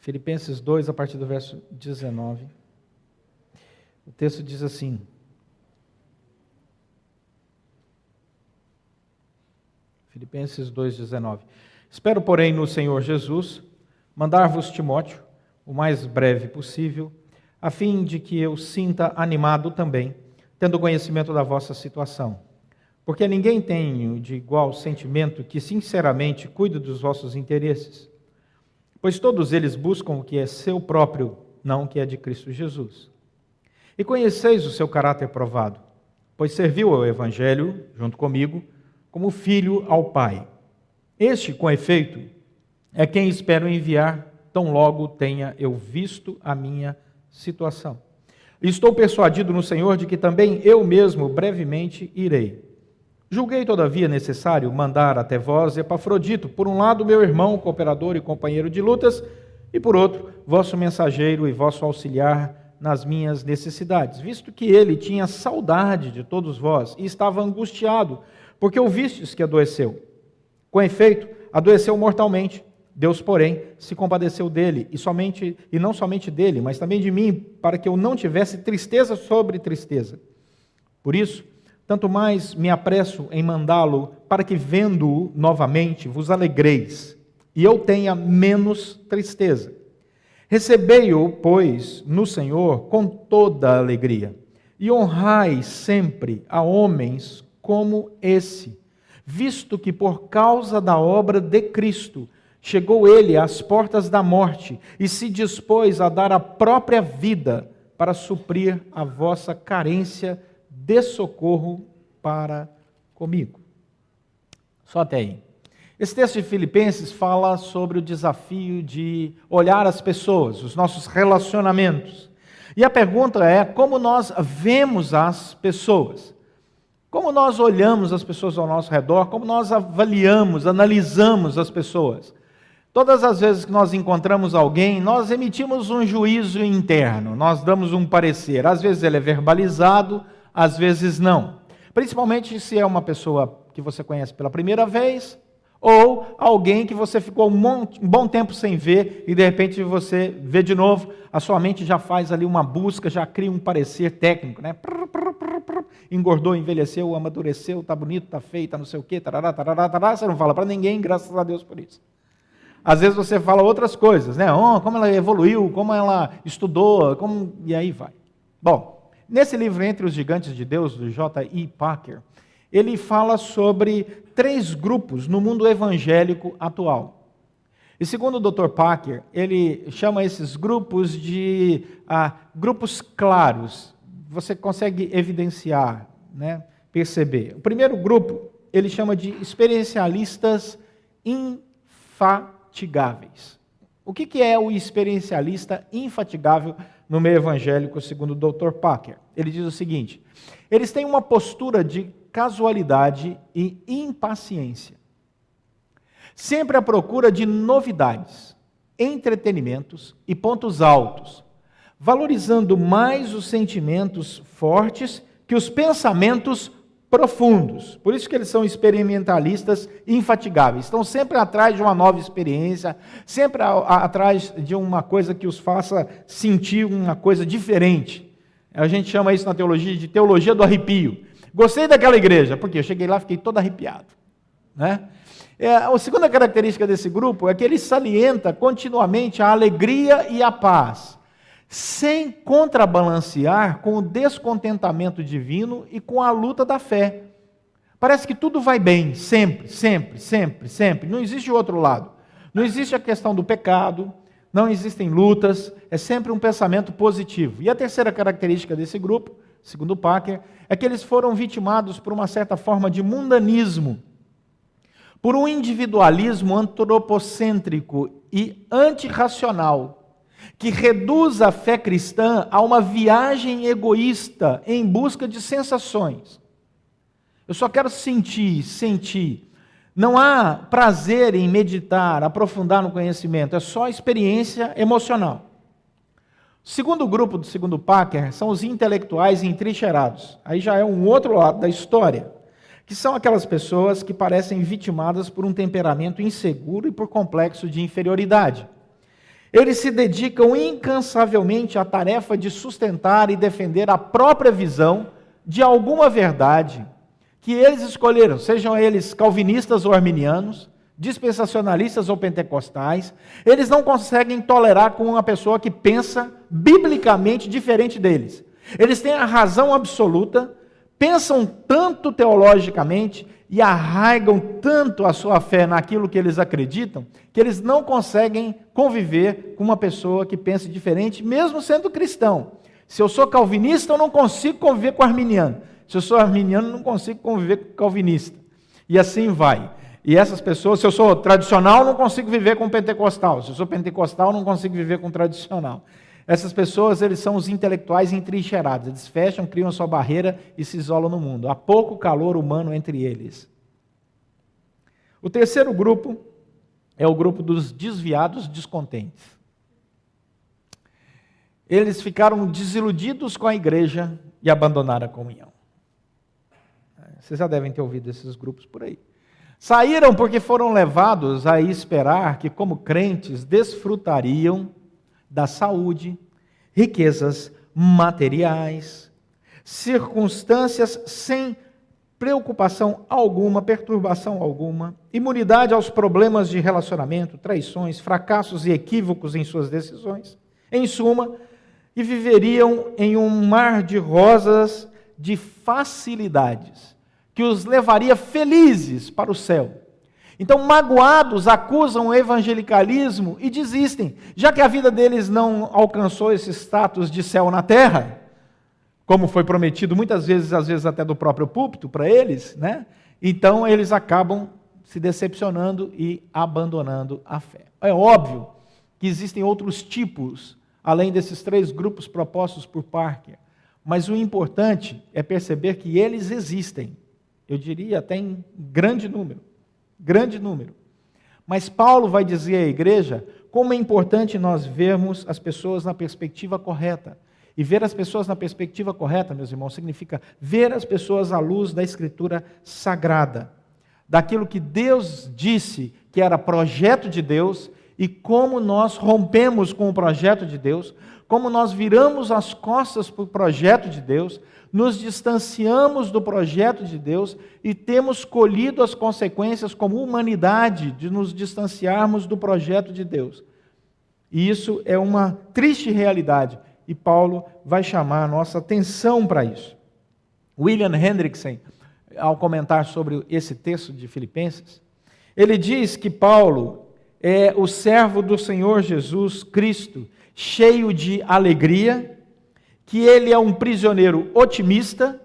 Filipenses 2, a partir do verso 19. O texto diz assim: Filipenses 2,19. Espero, porém, no Senhor Jesus, mandar-vos Timóteo, o mais breve possível, a fim de que eu sinta animado também, tendo conhecimento da vossa situação. Porque ninguém tenho de igual sentimento que sinceramente cuide dos vossos interesses, pois todos eles buscam o que é seu próprio, não o que é de Cristo Jesus. E conheceis o seu caráter provado, pois serviu ao Evangelho, junto comigo, como filho ao Pai. Este, com efeito, é quem espero enviar, tão logo tenha eu visto a minha situação. Estou persuadido no Senhor de que também eu mesmo brevemente irei. Julguei, todavia, necessário mandar até vós Epafrodito, por um lado, meu irmão, cooperador e companheiro de lutas, e por outro, vosso mensageiro e vosso auxiliar nas minhas necessidades, visto que ele tinha saudade de todos vós e estava angustiado, porque ouvistes que adoeceu. Com efeito, adoeceu mortalmente. Deus, porém, se compadeceu dele, e não somente dele, mas também de mim, para que eu não tivesse tristeza sobre tristeza. Por isso, tanto mais me apresso em mandá-lo, para que, vendo-o novamente, vos alegreis, e eu tenha menos tristeza. Recebei-o, pois, no Senhor com toda a alegria, e honrai sempre a homens como esse, visto que por causa da obra de Cristo, chegou ele às portas da morte e se dispôs a dar a própria vida para suprir a vossa carência de socorro para comigo. Só até aí. Esse texto de Filipenses fala sobre o desafio de olhar as pessoas, os nossos relacionamentos. E a pergunta é: como nós vemos as pessoas? Como nós olhamos as pessoas ao nosso redor? Como nós avaliamos, analisamos as pessoas? Todas as vezes que nós encontramos alguém, nós emitimos um juízo interno, nós damos um parecer. Às vezes ele é verbalizado, às vezes não. Principalmente se é uma pessoa que você conhece pela primeira vez, ou alguém que você ficou um bom tempo sem ver e de repente você vê de novo, a sua mente já faz ali uma busca, já cria um parecer técnico, né? Engordou, envelheceu, amadureceu, está bonito, está feio, está não sei o quê, tarará, tarará, tarará. Você não fala para ninguém, graças a Deus por isso. Às vezes você fala outras coisas, né? Oh, como ela evoluiu, como ela estudou, e aí vai. Bom, nesse livro Entre os Gigantes de Deus, do J.I. Packer, ele fala sobre 3 grupos no mundo evangélico atual. E segundo o Dr. Packer, ele chama esses grupos de grupos claros. Você consegue evidenciar, né, perceber. O primeiro grupo, ele chama de experiencialistas infatigáveis. O que é o experiencialista infatigável no meio evangélico, segundo o Dr. Packer? Ele diz o seguinte: eles têm uma postura de casualidade e impaciência, sempre à procura de novidades, entretenimentos e pontos altos, valorizando mais os sentimentos fortes que os pensamentos profundos. Por isso que eles são experimentalistas infatigáveis. Estão sempre atrás de uma nova experiência, sempre atrás de uma coisa que os faça sentir uma coisa diferente. A gente chama isso na teologia de teologia do arrepio. Gostei daquela igreja, porque eu cheguei lá e fiquei todo arrepiado, né? A segunda característica desse grupo é que ele salienta continuamente a alegria e a paz, sem contrabalancear com o descontentamento divino e com a luta da fé. Parece que tudo vai bem, sempre, sempre, sempre, sempre. Não existe o outro lado. Não existe a questão do pecado, não existem lutas, é sempre um pensamento positivo. E a terceira característica desse grupo, segundo Packer, é que eles foram vitimados por uma certa forma de mundanismo, por um individualismo antropocêntrico e antirracional, que reduz a fé cristã a uma viagem egoísta em busca de sensações. Eu só quero sentir. Não há prazer em meditar, aprofundar no conhecimento, é só experiência emocional. O segundo grupo, segundo Packer, são os intelectuais entrincheirados. Aí já é um outro lado da história, que são aquelas pessoas que parecem vitimadas por um temperamento inseguro e por complexo de inferioridade. Eles se dedicam incansavelmente à tarefa de sustentar e defender a própria visão de alguma verdade que eles escolheram, sejam eles calvinistas ou arminianos, dispensacionalistas ou pentecostais. Eles não conseguem tolerar com uma pessoa que pensa biblicamente diferente deles. Eles têm a razão absoluta, pensam tanto teologicamente e arraigam tanto a sua fé naquilo que eles acreditam, que eles não conseguem conviver com uma pessoa que pense diferente, mesmo sendo cristão. Se eu sou calvinista, eu não consigo conviver com arminiano. Se eu sou arminiano, eu não consigo conviver com calvinista. E assim vai. E essas pessoas, se eu sou tradicional, eu não consigo viver com pentecostal. Se eu sou pentecostal, eu não consigo viver com tradicional. Essas pessoas, eles são os intelectuais entrincheirados. Eles fecham, criam a sua barreira e se isolam no mundo. Há pouco calor humano entre eles. O terceiro grupo é o grupo dos desviados descontentes. Eles ficaram desiludidos com a igreja e abandonaram a comunhão. Vocês já devem ter ouvido esses grupos por aí. Saíram porque foram levados a esperar que, como crentes, desfrutariam da saúde, riquezas materiais, circunstâncias sem preocupação alguma, perturbação alguma, imunidade aos problemas de relacionamento, traições, fracassos e equívocos em suas decisões, em suma, e viveriam em um mar de rosas de facilidades, que os levaria felizes para o céu. Então, magoados, acusam o evangelicalismo e desistem. Já que a vida deles não alcançou esse status de céu na terra, como foi prometido muitas vezes, às vezes até do próprio púlpito para eles, né? Então eles acabam se decepcionando e abandonando a fé. É óbvio que existem outros tipos, além desses três grupos propostos por Parker, mas o importante é perceber que eles existem. Eu diria até em grande número. Grande número. Mas Paulo vai dizer à igreja como é importante nós vermos as pessoas na perspectiva correta. E ver as pessoas na perspectiva correta, meus irmãos, significa ver as pessoas à luz da Escritura Sagrada, daquilo que Deus disse que era projeto de Deus e como nós rompemos com o projeto de Deus, como nós viramos as costas para o projeto de Deus, nos distanciamos do projeto de Deus e temos colhido as consequências como humanidade de nos distanciarmos do projeto de Deus. E isso é uma triste realidade, e Paulo vai chamar a nossa atenção para isso. William Hendrickson, ao comentar sobre esse texto de Filipenses, ele diz que Paulo é o servo do Senhor Jesus Cristo, cheio de alegria, que ele é um prisioneiro otimista,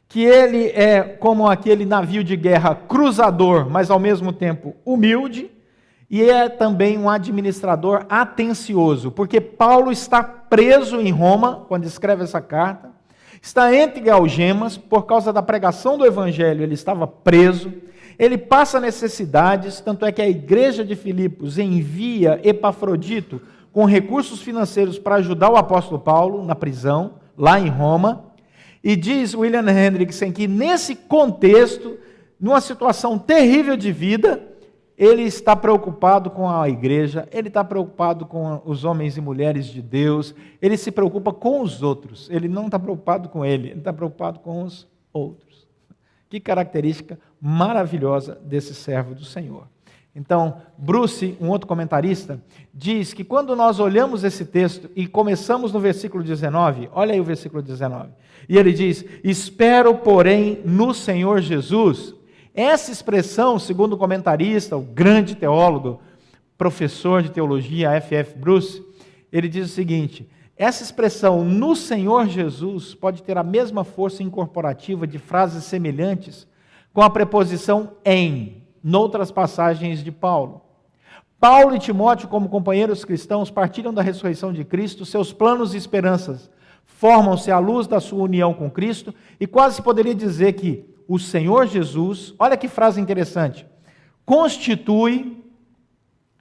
que ele é como aquele navio de guerra cruzador, mas ao mesmo tempo humilde, e é também um administrador atencioso, porque Paulo está preso em Roma, quando escreve essa carta, está entre algemas, por causa da pregação do Evangelho, ele estava preso, ele passa necessidades, tanto é que a igreja de Filipos envia Epafrodito com recursos financeiros para ajudar o apóstolo Paulo na prisão, lá em Roma, e diz William Hendrickson que nesse contexto, numa situação terrível de vida, ele está preocupado com a igreja, ele está preocupado com os homens e mulheres de Deus, ele se preocupa com os outros, ele não está preocupado com ele está preocupado com os outros. Que característica maravilhosa desse servo do Senhor. Então, Bruce, um outro comentarista, diz que quando nós olhamos esse texto e começamos no versículo 19, olha aí o versículo 19, e ele diz, espero, porém, no Senhor Jesus. Essa expressão, segundo o comentarista, o grande teólogo, professor de teologia, F.F. Bruce, ele diz o seguinte, essa expressão, no Senhor Jesus, pode ter a mesma força incorporativa de frases semelhantes com a preposição em, noutras passagens de Paulo. Paulo e Timóteo, como companheiros cristãos, partilham da ressurreição de Cristo, seus planos e esperanças formam-se à luz da sua união com Cristo, e quase se poderia dizer que o Senhor Jesus, olha que frase interessante, constitui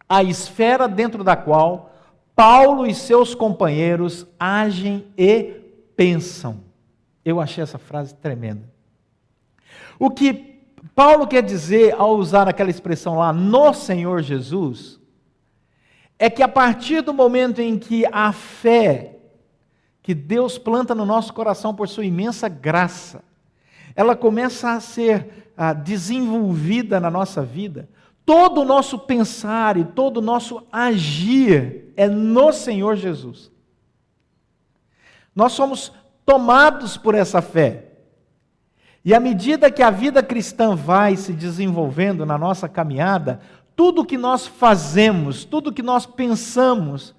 a esfera dentro da qual Paulo e seus companheiros agem e pensam. Eu achei essa frase tremenda. O que Paulo quer dizer ao usar aquela expressão lá, no Senhor Jesus, é que a partir do momento em que a fé que Deus planta no nosso coração por sua imensa graça, ela começa a ser desenvolvida na nossa vida, todo o nosso pensar e todo o nosso agir é no Senhor Jesus. Nós somos tomados por essa fé. E à medida que a vida cristã vai se desenvolvendo na nossa caminhada, tudo que nós fazemos, tudo que nós pensamos,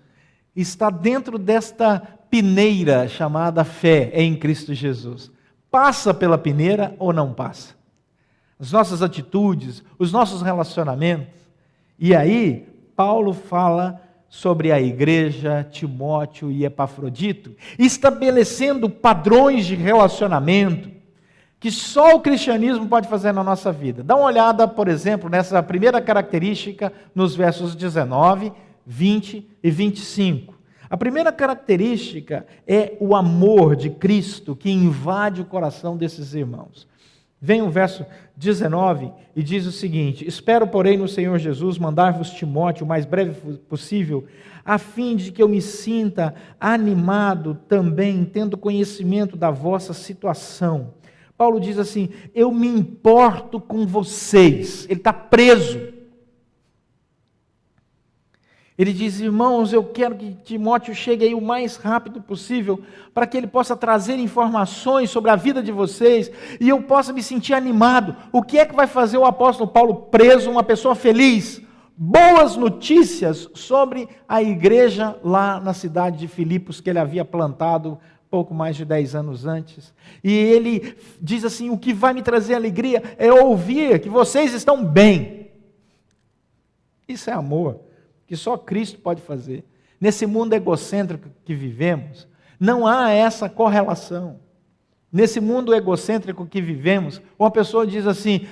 está dentro desta peneira chamada fé em Cristo Jesus. Passa pela peneira ou não passa? As nossas atitudes, os nossos relacionamentos. E aí, Paulo fala sobre a igreja, Timóteo e Epafrodito, estabelecendo padrões de relacionamento que só o cristianismo pode fazer na nossa vida. Dá uma olhada, por exemplo, nessa primeira característica nos versos 19, 20 e 25. A primeira característica é o amor de Cristo que invade o coração desses irmãos. Vem o verso 19 e diz o seguinte: espero, porém, no Senhor Jesus mandar-vos Timóteo o mais breve possível, a fim de que eu me sinta animado também, tendo conhecimento da vossa situação. Paulo diz assim: eu me importo com vocês. Ele está preso. Ele diz: irmãos, eu quero que Timóteo chegue aí o mais rápido possível, para que ele possa trazer informações sobre a vida de vocês, e eu possa me sentir animado. O que é que vai fazer o apóstolo Paulo preso, uma pessoa feliz? Boas notícias sobre a igreja lá na cidade de Filipos, que ele havia plantado pouco mais de 10 anos antes. E ele diz assim: o que vai me trazer alegria é ouvir que vocês estão bem. Isso é amor, que só Cristo pode fazer. Nesse mundo egocêntrico que vivemos, não há essa correlação. Nesse mundo egocêntrico que vivemos, uma pessoa diz assim: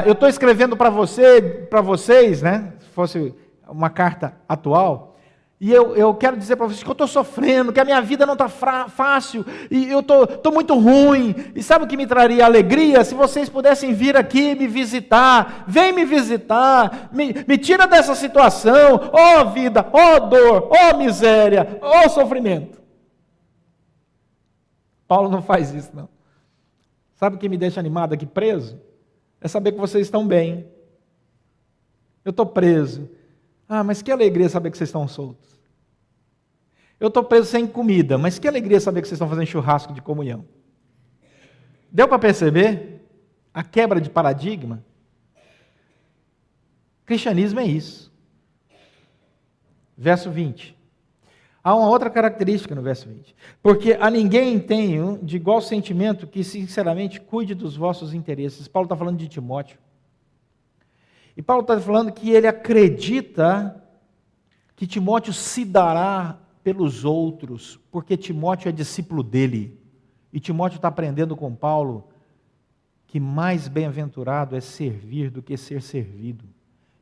eu estou escrevendo para vocês, né? Se fosse uma carta atual, e eu quero dizer para vocês que eu estou sofrendo, que a minha vida não está fácil, e eu estou muito ruim, e sabe o que me traria alegria? Se vocês pudessem vir aqui me visitar, vem me visitar, me tira dessa situação, ó vida, ó dor, ó miséria, ó sofrimento. Paulo não faz isso, não. Sabe o que me deixa animado aqui preso? É saber que vocês estão bem. Eu estou preso. Ah, mas que alegria saber que vocês estão soltos. Eu estou preso sem comida, mas que alegria saber que vocês estão fazendo churrasco de comunhão. Deu para perceber a quebra de paradigma? Cristianismo é isso. Verso 20. Há uma outra característica no verso 20. Porque a ninguém tenho de igual sentimento que sinceramente cuide dos vossos interesses. Paulo está falando de Timóteo. E Paulo está falando que ele acredita que Timóteo se dará pelos outros, porque Timóteo é discípulo dele. E Timóteo está aprendendo com Paulo que mais bem-aventurado é servir do que ser servido.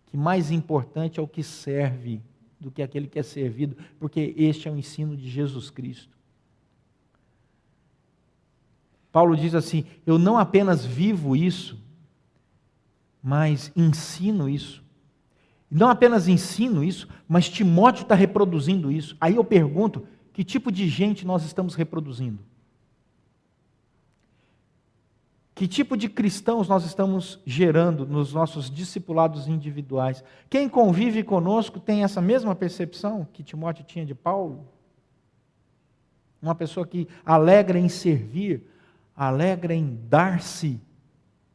Que mais importante é o que serve do que aquele que é servido, porque este é o ensino de Jesus Cristo. Paulo diz assim: eu não apenas vivo isso, mas ensino isso. Não apenas ensino isso, mas Timóteo está reproduzindo isso. Aí eu pergunto: que tipo de gente nós estamos reproduzindo? Que tipo de cristãos nós estamos gerando nos nossos discipulados individuais? Quem convive conosco tem essa mesma percepção que Timóteo tinha de Paulo? Uma pessoa que alegra em servir, alegra em dar-se,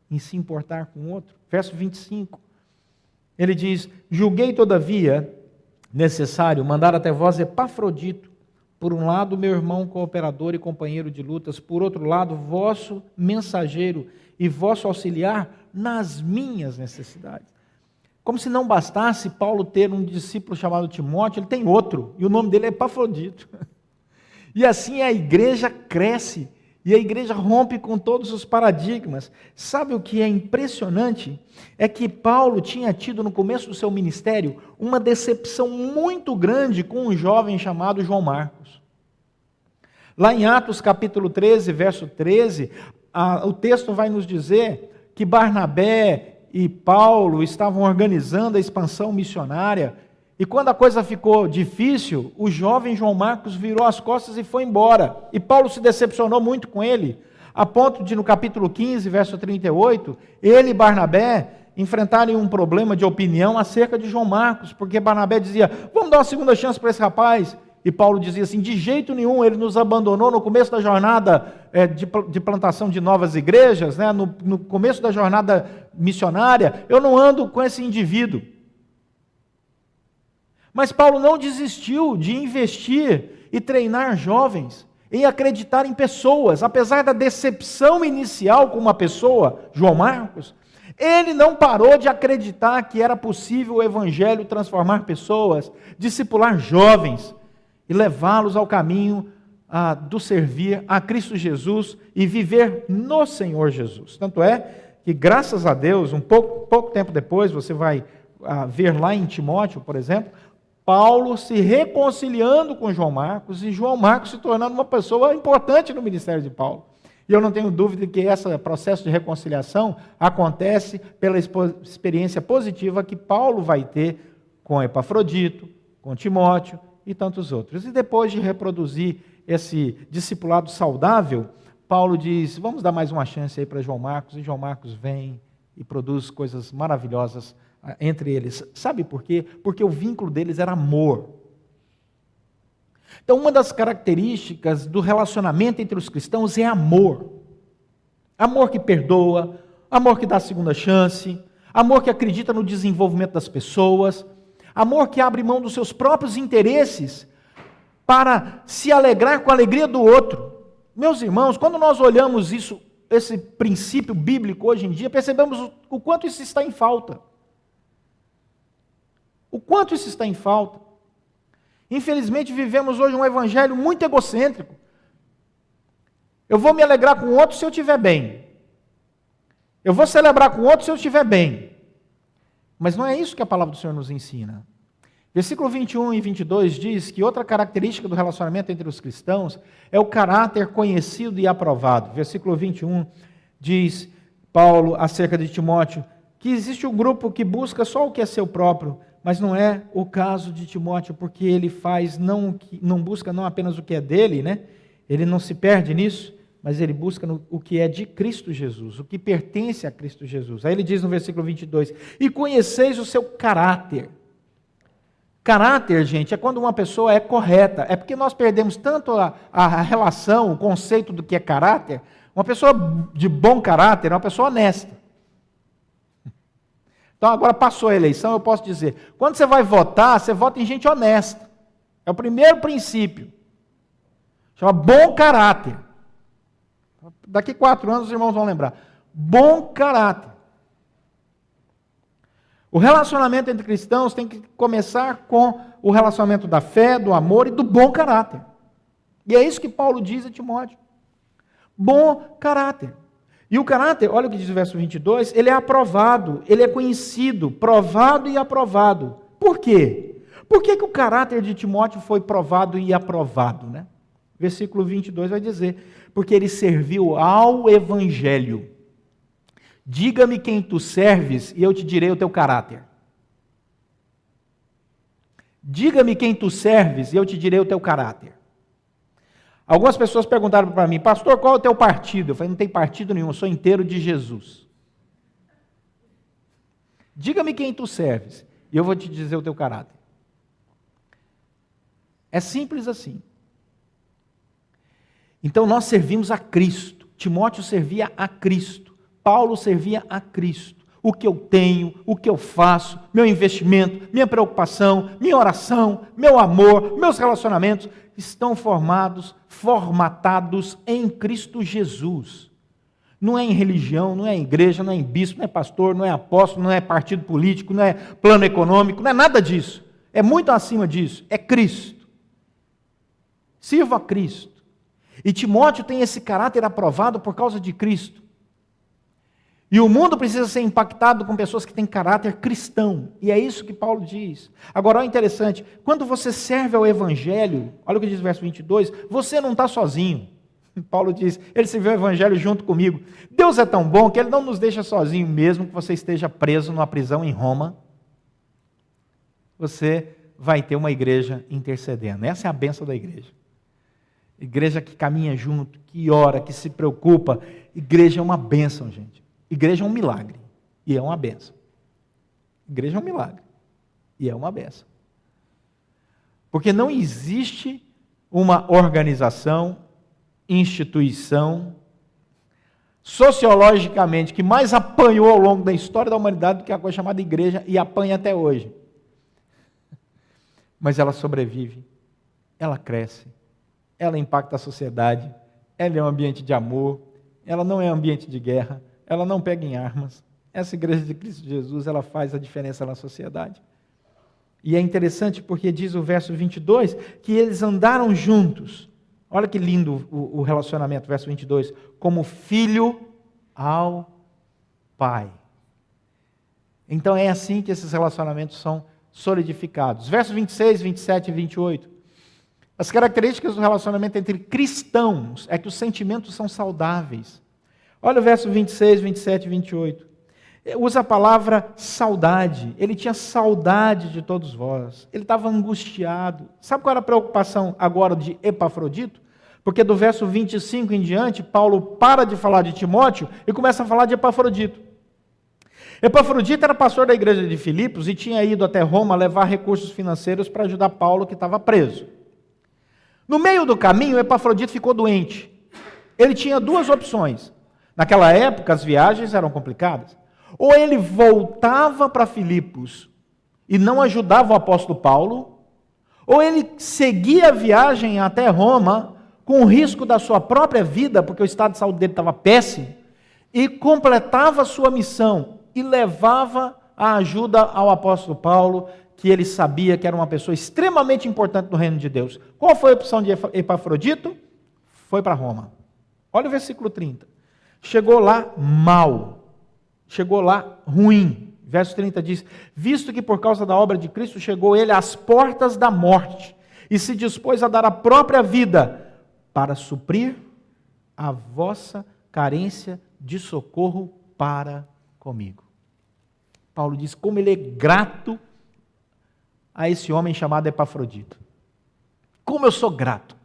em se importar com o outro. Verso 25, ele diz: julguei todavia necessário mandar até vós Epafrodito, por um lado meu irmão cooperador e companheiro de lutas, por outro lado vosso mensageiro e vosso auxiliar nas minhas necessidades. Como se não bastasse Paulo ter um discípulo chamado Timóteo, ele tem outro, e o nome dele é Epafrodito. E assim a igreja cresce, e a igreja rompe com todos os paradigmas. Sabe o que é impressionante? É que Paulo tinha tido no começo do seu ministério uma decepção muito grande com um jovem chamado João Marcos. Lá em Atos capítulo 13, verso 13, o texto vai nos dizer que Barnabé e Paulo estavam organizando a expansão missionária, E quando a coisa ficou difícil, o jovem João Marcos virou as costas e foi embora. E Paulo se decepcionou muito com ele, a ponto de no capítulo 15, verso 38, ele e Barnabé enfrentarem um problema de opinião acerca de João Marcos, porque Barnabé dizia, vamos dar uma segunda chance para esse rapaz. E Paulo dizia assim, de jeito nenhum, ele nos abandonou no começo da jornada de plantação de novas igrejas, né? no começo da jornada missionária, eu não ando com esse indivíduo. Mas Paulo não desistiu de investir e treinar jovens em acreditar em pessoas. Apesar da decepção inicial com uma pessoa, João Marcos, ele não parou de acreditar que era possível o evangelho transformar pessoas, discipular jovens e levá-los ao caminho do servir a Cristo Jesus e viver no Senhor Jesus. Tanto é que, graças a Deus, pouco tempo depois, você vai ver lá em Timóteo, por exemplo, Paulo se reconciliando com João Marcos e João Marcos se tornando uma pessoa importante no ministério de Paulo. E eu não tenho dúvida que esse processo de reconciliação acontece pela experiência positiva que Paulo vai ter com Epafrodito, com Timóteo e tantos outros. E depois de reproduzir esse discipulado saudável, Paulo diz, vamos dar mais uma chance aí para João Marcos, e João Marcos vem e produz coisas maravilhosas entre eles. Sabe por quê? Porque o vínculo deles era amor. Então, uma das características do relacionamento entre os cristãos é amor. Amor que perdoa, amor que dá segunda chance, amor que acredita no desenvolvimento das pessoas, amor que abre mão dos seus próprios interesses para se alegrar com a alegria do outro. Meus irmãos, quando nós olhamos esse princípio bíblico hoje em dia, percebemos o quanto isso está em falta. O quanto isso está em falta. Infelizmente, vivemos hoje um evangelho muito egocêntrico. Eu vou me alegrar com o outro se eu estiver bem. Eu vou celebrar com o outro se eu estiver bem. Mas não é isso que a palavra do Senhor nos ensina. Versículo 21 e 22 diz que outra característica do relacionamento entre os cristãos é o caráter conhecido e aprovado. Versículo 21 diz, Paulo, acerca de Timóteo, que existe um grupo que busca só o que é seu próprio, mas não é o caso de Timóteo, porque ele não busca não apenas o que é dele, né? Ele não se perde nisso, mas ele busca o que é de Cristo Jesus, o que pertence a Cristo Jesus. Aí ele diz no versículo 22, e conheceis o seu caráter. Caráter, gente, é quando uma pessoa é correta. É porque nós perdemos tanto a relação, o conceito do que é caráter. Uma pessoa de bom caráter é uma pessoa honesta. Então, agora passou a eleição, eu posso dizer, quando você vai votar, você vota em gente honesta. É o primeiro princípio. Chama bom caráter. Daqui 4 anos os irmãos vão lembrar. Bom caráter. O relacionamento entre cristãos tem que começar com o relacionamento da fé, do amor e do bom caráter. E é isso que Paulo diz a Timóteo. Bom caráter. E o caráter, olha o que diz o verso 22, ele é aprovado, ele é conhecido, provado e aprovado. Por quê? Por que o caráter de Timóteo foi provado e aprovado, né? Versículo 22 vai dizer, porque ele serviu ao evangelho. Diga-me quem tu serves e eu te direi o teu caráter. Diga-me quem tu serves e eu te direi o teu caráter. Algumas pessoas perguntaram para mim, pastor, qual é o teu partido? Eu falei, não tem partido nenhum, eu sou inteiro de Jesus. Diga-me quem tu serves, e eu vou te dizer o teu caráter. É simples assim. Então nós servimos a Cristo. Timóteo servia a Cristo. Paulo servia a Cristo. O que eu tenho, o que eu faço, meu investimento, minha preocupação, minha oração, meu amor, meus relacionamentos, estão formatados em Cristo Jesus. Não é em religião, não é em igreja, não é em bispo, não é pastor, não é apóstolo, não é partido político, não é plano econômico, não é nada disso. É muito acima disso, é Cristo. Sirva a Cristo. E Timóteo tem esse caráter aprovado por causa de Cristo. E o mundo precisa ser impactado com pessoas que têm caráter cristão. E é isso que Paulo diz. Agora, olha interessante, quando você serve ao Evangelho, olha o que diz o verso 22, você não está sozinho. Paulo diz, ele serviu ao Evangelho junto comigo. Deus é tão bom que ele não nos deixa sozinho, mesmo que você esteja preso numa prisão em Roma. Você vai ter uma igreja intercedendo. Essa é a bênção da igreja. Igreja que caminha junto, que ora, que se preocupa. Igreja é uma bênção, gente. Igreja é um milagre e é uma bênção. Igreja é um milagre e é uma bênção. Porque não existe uma organização, instituição, sociologicamente, que mais apanhou ao longo da história da humanidade do que a coisa chamada igreja, e apanha até hoje. Mas ela sobrevive, ela cresce, ela impacta a sociedade, ela é um ambiente de amor, ela não é um ambiente de guerra, ela não pega em armas. Essa igreja de Cristo Jesus, ela faz a diferença na sociedade. E é interessante porque diz o verso 22, que eles andaram juntos. Olha que lindo o relacionamento, verso 22. Como filho ao pai. Então é assim que esses relacionamentos são solidificados. Versos 26, 27 e 28. As características do relacionamento entre cristãos é que os sentimentos são saudáveis. Olha o verso 26, 27 e 28. Usa a palavra saudade. Ele tinha saudade de todos vós. Ele estava angustiado. Sabe qual era a preocupação agora de Epafrodito? Porque do verso 25 em diante, Paulo para de falar de Timóteo e começa a falar de Epafrodito. Epafrodito era pastor da igreja de Filipos e tinha ido até Roma levar recursos financeiros para ajudar Paulo, que estava preso. No meio do caminho, Epafrodito ficou doente. Ele tinha duas opções. Naquela época, as viagens eram complicadas. Ou ele voltava para Filipos e não ajudava o apóstolo Paulo, ou ele seguia a viagem até Roma com o risco da sua própria vida, porque o estado de saúde dele estava péssimo, e completava a sua missão e levava a ajuda ao apóstolo Paulo, que ele sabia que era uma pessoa extremamente importante no reino de Deus. Qual foi a opção de Epafrodito? Foi para Roma. Olha o versículo 30. Chegou lá mal. Chegou lá ruim. Verso 30 diz, visto que por causa da obra de Cristo chegou ele às portas da morte e se dispôs a dar a própria vida para suprir a vossa carência de socorro para comigo. Paulo diz como ele é grato a esse homem chamado Epafrodito. Como eu sou grato.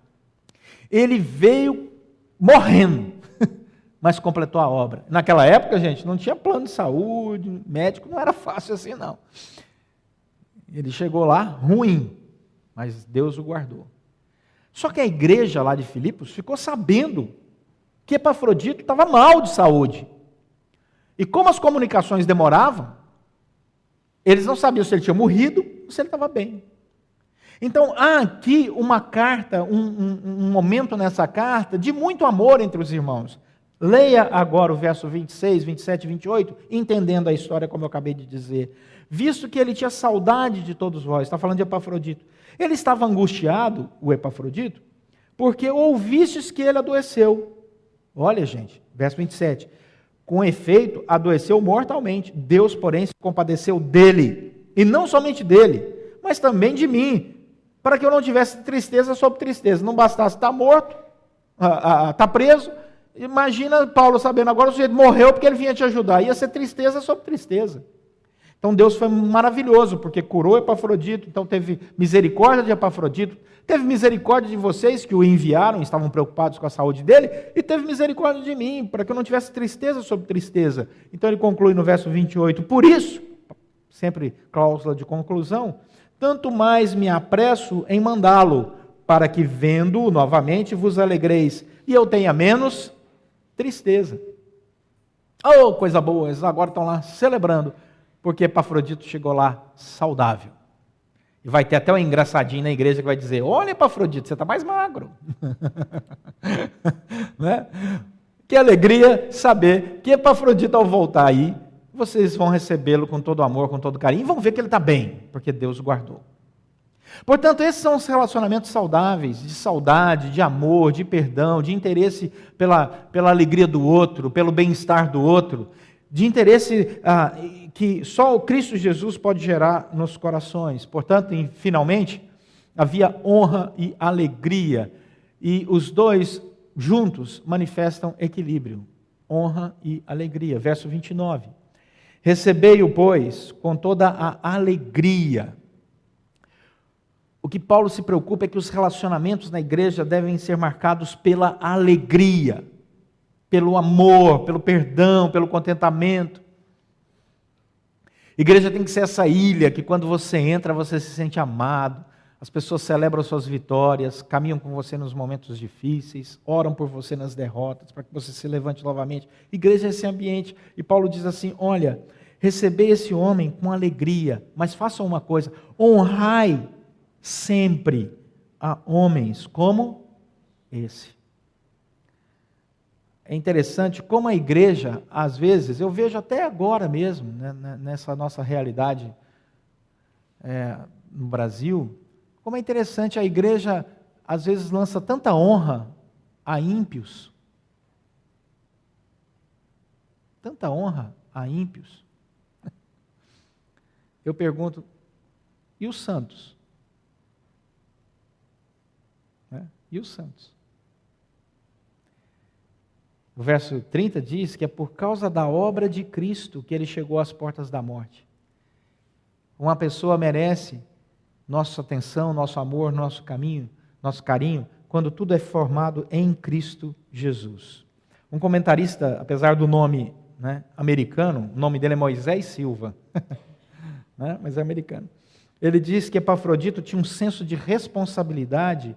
Ele veio morrendo, mas completou a obra. Naquela época, gente, não tinha plano de saúde, médico, não era fácil assim, não. Ele chegou lá ruim, mas Deus o guardou. Só que a igreja lá de Filipos ficou sabendo que Epafrodito estava mal de saúde. E como as comunicações demoravam, eles não sabiam se ele tinha morrido ou se ele estava bem. Então, há aqui uma carta, um momento nessa carta de muito amor entre os irmãos. Leia agora o verso 26, 27 e 28, entendendo a história como eu acabei de dizer. Visto que ele tinha saudade de todos vós, está falando de Epafrodito. Ele estava angustiado, o Epafrodito, porque ouvistes que ele adoeceu. Olha, gente, verso 27. Com efeito, adoeceu mortalmente. Deus, porém, se compadeceu dele. E não somente dele, mas também de mim, para que eu não tivesse tristeza sobre tristeza. Não bastasse estar morto, estar preso. Imagina Paulo sabendo agora, o sujeito morreu porque ele vinha te ajudar. Ia ser tristeza sobre tristeza. Então Deus foi maravilhoso, porque curou Epafrodito, então teve misericórdia de Epafrodito, teve misericórdia de vocês que o enviaram, estavam preocupados com a saúde dele, e teve misericórdia de mim, para que eu não tivesse tristeza sobre tristeza. Então ele conclui no verso 28, por isso, sempre cláusula de conclusão, tanto mais me apresso em mandá-lo, para que vendo-o novamente vos alegreis, e eu tenha menos tristeza. Oh, coisa boa, eles agora estão lá celebrando, porque Epafrodito chegou lá saudável. E vai ter até um engraçadinho na igreja que vai dizer, olha Epafrodito, você está mais magro. Né? Que alegria saber que Epafrodito ao voltar aí, vocês vão recebê-lo com todo amor, com todo carinho, e vão ver que ele está bem, porque Deus o guardou. Portanto, esses são os relacionamentos saudáveis, de saudade, de amor, de perdão, de interesse pela alegria do outro, pelo bem-estar do outro, de interesse que só o Cristo Jesus pode gerar nos corações. Portanto, finalmente, havia honra e alegria, e os dois juntos manifestam equilíbrio, honra e alegria. Verso 29. Recebei-o, pois, com toda a alegria, O que Paulo se preocupa é que os relacionamentos na igreja devem ser marcados pela alegria, pelo amor, pelo perdão, pelo contentamento. Igreja tem que ser essa ilha que quando você entra, você se sente amado. As pessoas celebram suas vitórias, caminham com você nos momentos difíceis, oram por você nas derrotas, para que você se levante novamente. Igreja é esse ambiente. E Paulo diz assim, olha, recebei esse homem com alegria, mas façam uma coisa, honrai sempre a homens como esse. É interessante como a igreja, às vezes, eu vejo até agora mesmo, né, nessa nossa realidade no Brasil, como é interessante a igreja, às vezes, lança tanta honra a ímpios. Tanta honra a ímpios. Eu pergunto, e os santos? E os santos? O verso 30 diz que é por causa da obra de Cristo que ele chegou às portas da morte. Uma pessoa merece nossa atenção, nosso amor, nosso caminho, nosso carinho, quando tudo é formado em Cristo Jesus. Um comentarista, apesar do nome americano, o nome dele é Moisés Silva, mas é americano. Ele diz que Epafrodito tinha um senso de responsabilidade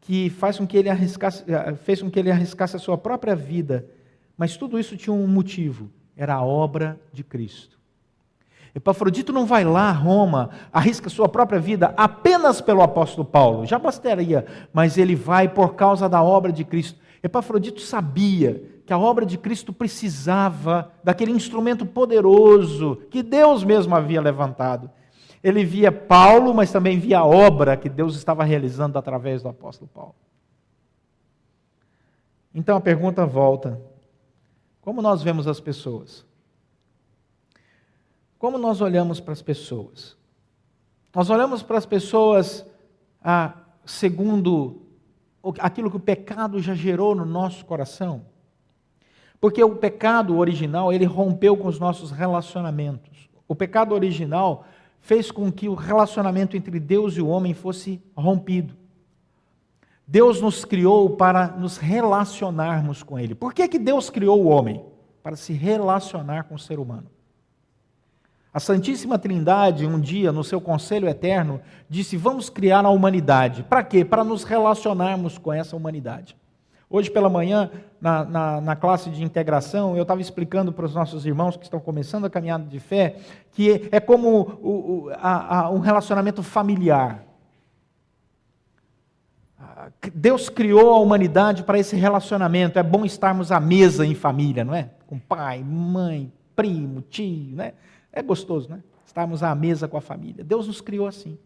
que fez com que ele arriscasse a sua própria vida, mas tudo isso tinha um motivo, era a obra de Cristo. Epafrodito não vai lá a Roma, arrisca sua própria vida apenas pelo apóstolo Paulo, já bastaria, mas ele vai por causa da obra de Cristo. Epafrodito sabia que a obra de Cristo precisava daquele instrumento poderoso que Deus mesmo havia levantado. Ele via Paulo, mas também via a obra que Deus estava realizando através do apóstolo Paulo. Então a pergunta volta: como nós vemos as pessoas? Como nós olhamos para as pessoas? Nós olhamos para as pessoas segundo aquilo que o pecado já gerou no nosso coração? Porque o pecado original, ele rompeu com os nossos relacionamentos. O pecado original fez com que o relacionamento entre Deus e o homem fosse rompido. Deus nos criou para nos relacionarmos com Ele. Por que Deus criou o homem? Para se relacionar com o ser humano. A Santíssima Trindade, um dia, no seu conselho eterno, disse, vamos criar a humanidade. Para quê? Para nos relacionarmos com essa humanidade. Hoje pela manhã, na classe de integração, eu estava explicando para os nossos irmãos que estão começando a caminhada de fé, que é como um relacionamento familiar. Deus criou a humanidade para esse relacionamento. É bom estarmos à mesa em família, não é? Com pai, mãe, primo, tio, né? É gostoso, né? Estarmos à mesa com a família. Deus nos criou assim.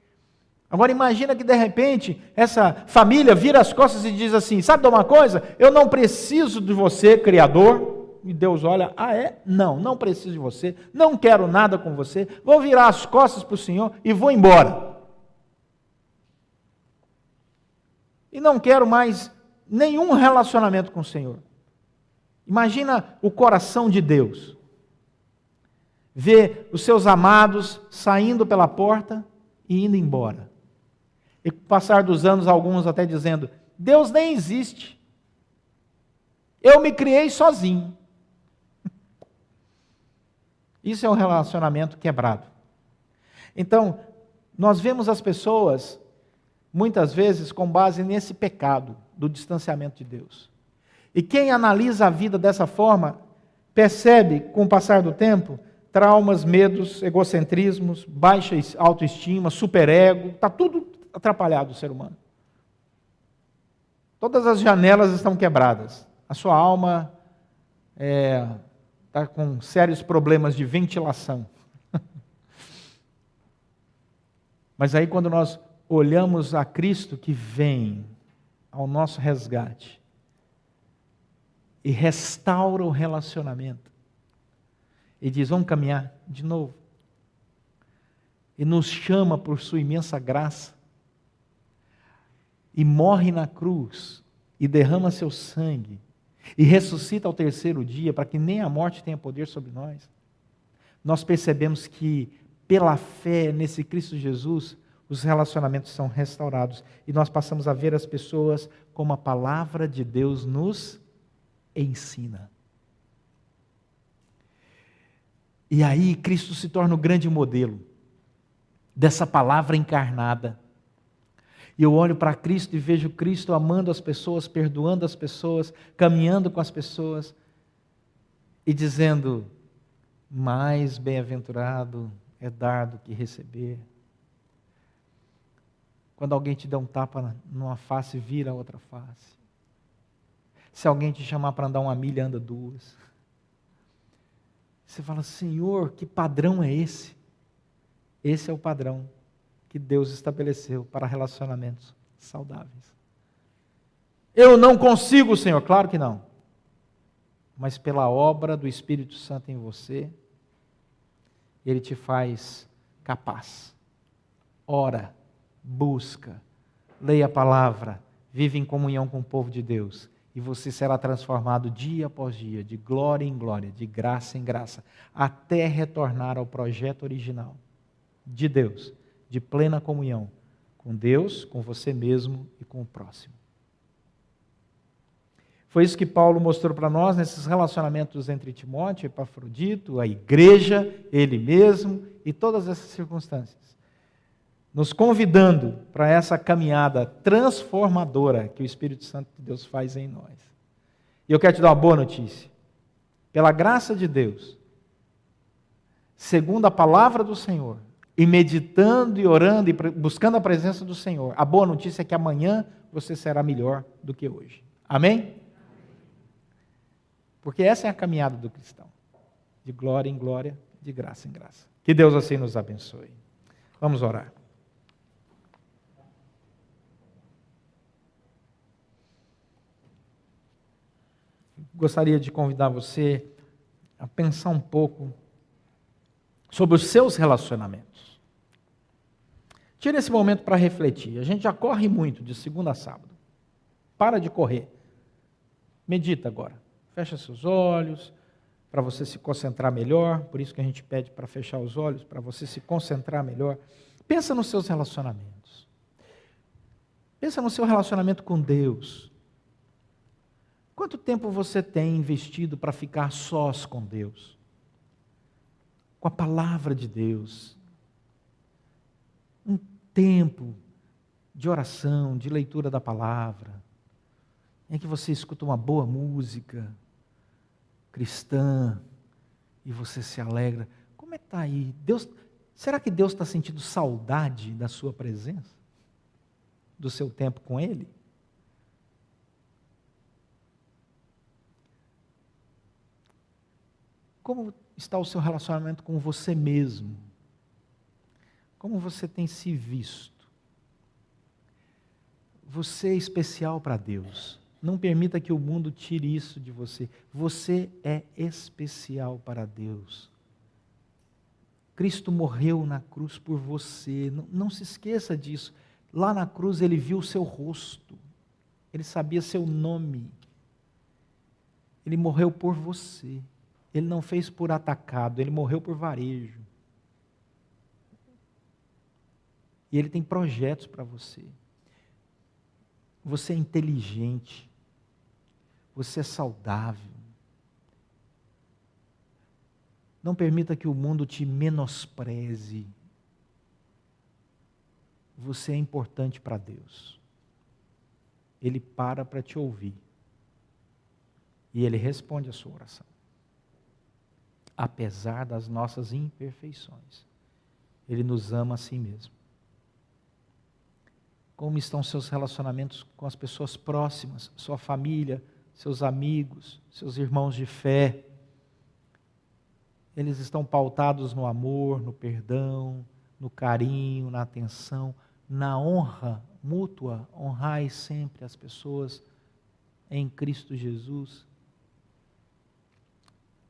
Agora imagina que de repente essa família vira as costas e diz assim, sabe de uma coisa? Eu não preciso de você, Criador. E Deus olha, não preciso de você, não quero nada com você, vou virar as costas para o Senhor e vou embora. E não quero mais nenhum relacionamento com o Senhor. Imagina o coração de Deus. Ver os seus amados saindo pela porta e indo embora. E com o passar dos anos, alguns até dizendo, Deus nem existe. Eu me criei sozinho. Isso é um relacionamento quebrado. Então, nós vemos as pessoas, muitas vezes, com base nesse pecado do distanciamento de Deus. E quem analisa a vida dessa forma, percebe, com o passar do tempo, traumas, medos, egocentrismos, baixa autoestima, superego, está tudo atrapalhado o ser humano. Todas as janelas estão quebradas. A sua alma está com sérios problemas de ventilação. Mas aí quando nós olhamos a Cristo que vem ao nosso resgate e restaura o relacionamento, e diz, vamos caminhar de novo. E nos chama por sua imensa graça. E morre na cruz. E derrama seu sangue. E ressuscita ao terceiro dia, para que nem a morte tenha poder sobre nós. Nós percebemos que, pela fé nesse Cristo Jesus, os relacionamentos são restaurados e nós passamos a ver as pessoas como a palavra de Deus nos ensina. E aí Cristo se torna o grande modelo dessa palavra encarnada. E eu olho para Cristo e vejo Cristo amando as pessoas, perdoando as pessoas, caminhando com as pessoas e dizendo: mais bem-aventurado é dar do que receber. Quando alguém te der um tapa numa face, vira a outra face. Se alguém te chamar para andar 1 milha, anda 2. Você fala: Senhor, que padrão é esse? Esse é o padrão que Deus estabeleceu para relacionamentos saudáveis. Eu não consigo, Senhor. Claro que não. Mas pela obra do Espírito Santo em você, Ele te faz capaz. Ora, busca, leia a palavra, vive em comunhão com o povo de Deus, e você será transformado dia após dia, de glória em glória, de graça em graça, até retornar ao projeto original de Deus, de plena comunhão com Deus, com você mesmo e com o próximo. Foi isso que Paulo mostrou para nós nesses relacionamentos entre Timóteo, Epafrodito, a igreja, ele mesmo e todas essas circunstâncias. Nos convidando para essa caminhada transformadora que o Espírito Santo de Deus faz em nós. E eu quero te dar uma boa notícia. Pela graça de Deus, segundo a palavra do Senhor, e meditando e orando e buscando a presença do Senhor, a boa notícia é que amanhã você será melhor do que hoje. Amém? Porque essa é a caminhada do cristão. De glória em glória, de graça em graça. Que Deus assim nos abençoe. Vamos orar. Gostaria de convidar você a pensar um pouco sobre os seus relacionamentos. Tire esse momento para refletir. A gente já corre muito de segunda a sábado. Para de correr. Medita agora. Fecha seus olhos, para você se concentrar melhor. Por isso que a gente pede para fechar os olhos, para você se concentrar melhor. Pensa nos seus relacionamentos. Pensa no seu relacionamento com Deus. Quanto tempo você tem investido para ficar sós com Deus? Com a palavra de Deus? Um tempo de oração, de leitura da palavra, em que você escuta uma boa música cristã e você se alegra. Como é que está aí? Será que Deus está sentindo saudade da sua presença? Do seu tempo com Ele? Como está o seu relacionamento com você mesmo? Como você tem se visto? Você é especial para Deus. Não permita que o mundo tire isso de você. Você é especial para Deus. Cristo morreu na cruz por você. Não se esqueça disso. Lá na cruz Ele viu o seu rosto. Ele sabia seu nome. Ele morreu por você. Ele não fez por atacado, Ele morreu por varejo. E Ele tem projetos para você. Você é inteligente. Você é saudável. Não permita que o mundo te menospreze. Você é importante para Deus. Ele para te ouvir. E Ele responde a sua oração. Apesar das nossas imperfeições. Ele nos ama a si mesmo. Como estão seus relacionamentos com as pessoas próximas, sua família, seus amigos, seus irmãos de fé? Eles estão pautados no amor, no perdão, no carinho, na atenção, na honra mútua. Honrai sempre as pessoas em Cristo Jesus.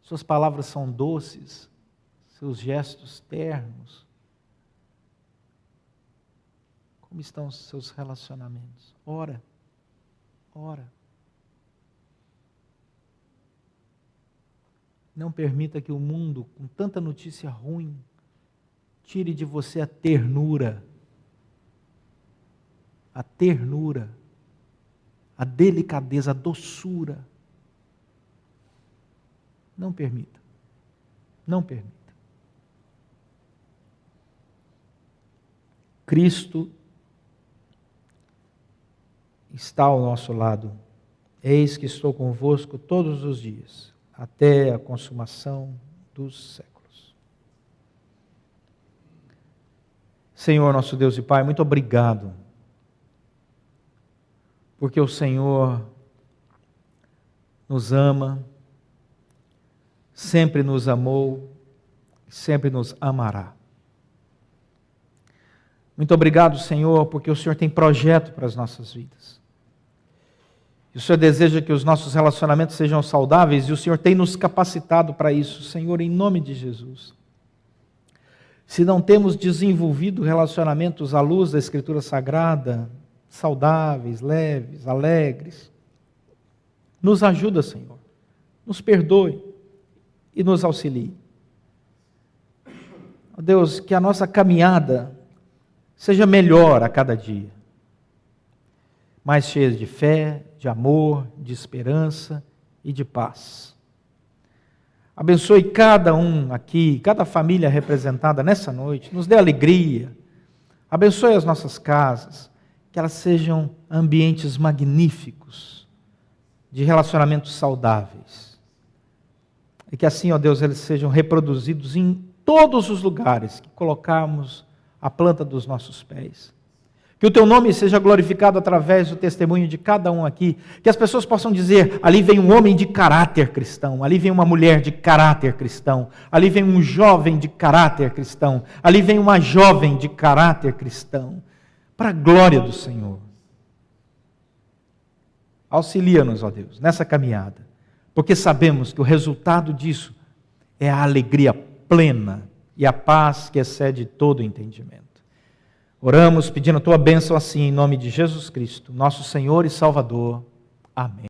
Suas palavras são doces, seus gestos ternos. Como estão os seus relacionamentos? Ora, ora. Não permita que o mundo, com tanta notícia ruim, tire de você a ternura a ternura, a delicadeza, a doçura. Não permita. Não permita. Cristo está ao nosso lado. Eis que estou convosco todos os dias, até a consumação dos séculos. Senhor, nosso Deus e Pai, muito obrigado, porque o Senhor nos ama, sempre nos amou, sempre nos amará. Muito obrigado, Senhor, porque o Senhor tem projeto para as nossas vidas. E o Senhor deseja que os nossos relacionamentos sejam saudáveis e o Senhor tem nos capacitado para isso, Senhor, em nome de Jesus. Se não temos desenvolvido relacionamentos à luz da Escritura Sagrada, saudáveis, leves, alegres, nos ajuda, Senhor, nos perdoe e nos auxilie. Ó Deus, que a nossa caminhada seja melhor a cada dia, mais cheia de fé, de amor, de esperança e de paz. Abençoe cada um aqui, cada família representada nessa noite, nos dê alegria. Abençoe as nossas casas, que elas sejam ambientes magníficos, de relacionamentos saudáveis. E que assim, ó Deus, eles sejam reproduzidos em todos os lugares que colocarmos a planta dos nossos pés. Que o Teu nome seja glorificado através do testemunho de cada um aqui. Que as pessoas possam dizer, ali vem um homem de caráter cristão, ali vem uma mulher de caráter cristão, ali vem um jovem de caráter cristão, ali vem uma jovem de caráter cristão. Para a glória do Senhor. Auxilia-nos, ó Deus, nessa caminhada. Porque sabemos que o resultado disso é a alegria plena e a paz que excede todo entendimento. Oramos pedindo a Tua bênção assim, em nome de Jesus Cristo, nosso Senhor e Salvador. Amém.